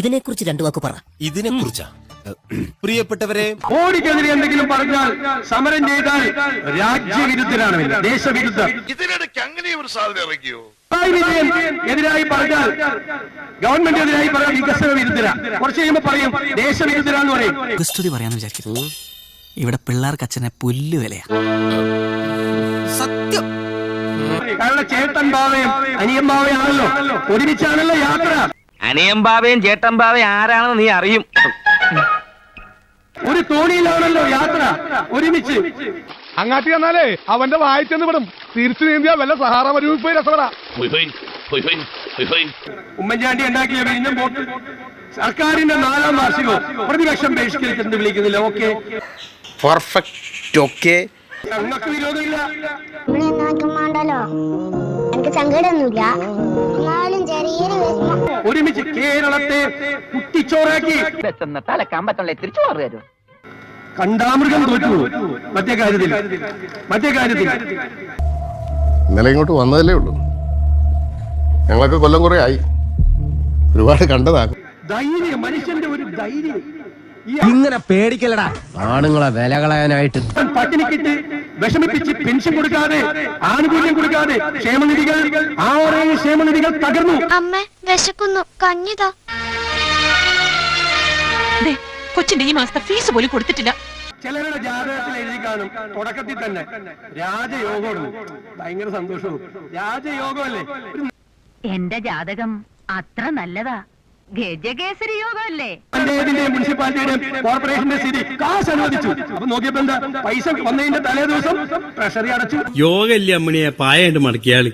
ഇതിനെക്കുറിച്ച് രണ്ടു വാക്ക് പറ. ഇതിനെക്കുറിച്ചാ പ്രിയപ്പെട്ടവരെ, മോഡിക്കെതിരെ എന്തെങ്കിലും പറഞ്ഞാൽ സമരം ചെയ്താൽ രാജ്യവിരുദ്ധരാണ്, ദേശവിരുദ്ധർ. ഇതിനിടയ്ക്ക് അങ്ങനെ ഒരു സാധ്യത ഇറക്കിയോ? വിജയൻ എതിരായി പറഞ്ഞാൽ, ഗവൺമെന്റ് എതിരായി പറഞ്ഞാൽ വികസന വിരുദ്ധരാ. കുറച്ച് കഴിയുമ്പോൾ പറയും ദേശവിരുദ്ധരാന്ന് പറയും. സ്തുതി പറയാന്ന് വിചാരിക്കുന്നു. ഇവിടെ പിള്ളേർക്ക് അച്ഛനെ പുല്ല് വിലയാ. സത്യം. കാരണം ചേട്ടൻ ബാവയും അനിയൻ ബാവയാണല്ലോ, ഒരുമിച്ചാണല്ലോ യാത്ര. അനിയൻ ബാവയും ചേട്ടൻ ബാവയും ആരാണെന്ന് നീ അറിയും. ഒരു തോണിയിലാണല്ലോ യാത്ര, ഒരുമിച്ച്. അങ്ങാട്ടി വന്നാലേ അവന്റെ വായിച്ചെന്ന് വിടും. തിരിച്ചു നീന്തിയാ വല്ല സഹാറ മരുവിൽ പോയി രസപ്പെടാ. ഉമ്മൻചാണ്ടി ഉണ്ടാക്കിയ വിഴിഞ്ഞം പോർട്ട് സർക്കാരിന്റെ 4ാം വാർഷികവും പ്രതിപക്ഷം ബഹിഷ്കരിച്ച് എന്ത് വിളിക്കുന്നില്ല. Okay, perfect. ഓക്കെ, ഞങ്ങൾക്ക് വിരോധമില്ല. എനിക്ക് സങ്കടമൊന്നുമില്ല, എന്നാലും ചെറിയൊരു വിഷമം. ഒരുമിച്ച് കേരളത്തെ കുട്ടിച്ചോറാക്കി തലക്കാൻ പറ്റണല്ലേ തിരിച്ചു പറഞ്ഞു. കണ്ടാമൃഗം തോറ്റു. മറ്റേ കാര്യത്തിൽ ഇന്നലെ ഇങ്ങോട്ട് വന്നതല്ലേ ഉള്ളൂ. ഞങ്ങളൊക്കെ കൊല്ലം കുറെ ആയി, ഒരുപാട് കണ്ടതാകും. ധൈര്യം, മനുഷ്യന്റെ ഒരു ധൈര്യം. ഇങ്ങനെ പേടിക്കലടാ ആണുങ്ങളെ വില കളയാനായിട്ട്. പട്ടിണിക്കിട്ട് വിഷമിപ്പിച്ച് പെൻഷൻ കൊടുക്കാതെ, ആനുകൂല്യം കൊടുക്കാതെ ക്ഷേമനിധികൾ, 6 ക്ഷേമനിധികൾ തകർന്നു. അമ്മ വിശക്കുന്നു, കഞ്ഞിതാ. കൊച്ചിന്റെ ഈ മാസത്തെ ഫീസ് പോലും കൊടുത്തിട്ടില്ല. ചിലരുടെ ജാതകത്തിൽ എഴുതി കാണും തുടക്കത്തിൽ തന്നെ രാജയോഗമാണ്. ഭയങ്കര സന്തോഷവും. രാജയോഗമല്ലേ? എന്റെ ജാതകം അത്ര നല്ലതാ, ഗജകേസരി യോഗമല്ലേ. പഞ്ചായത്തിന്റെ, മുനിസിപ്പാലിറ്റിയുടെ, കോർപ്പറേഷന്റെ സ്ഥിതി കാശ് അനുവദിച്ചു. അപ്പൊ നോക്കിയപ്പോ എന്താ, പൈസ വന്നതിന്റെ തലേ ദിവസം ട്രഷറി അടച്ചു. യോഗ ഇല്ല അമ്മണിയെ പായായിട്ട് മടക്കിയാളി.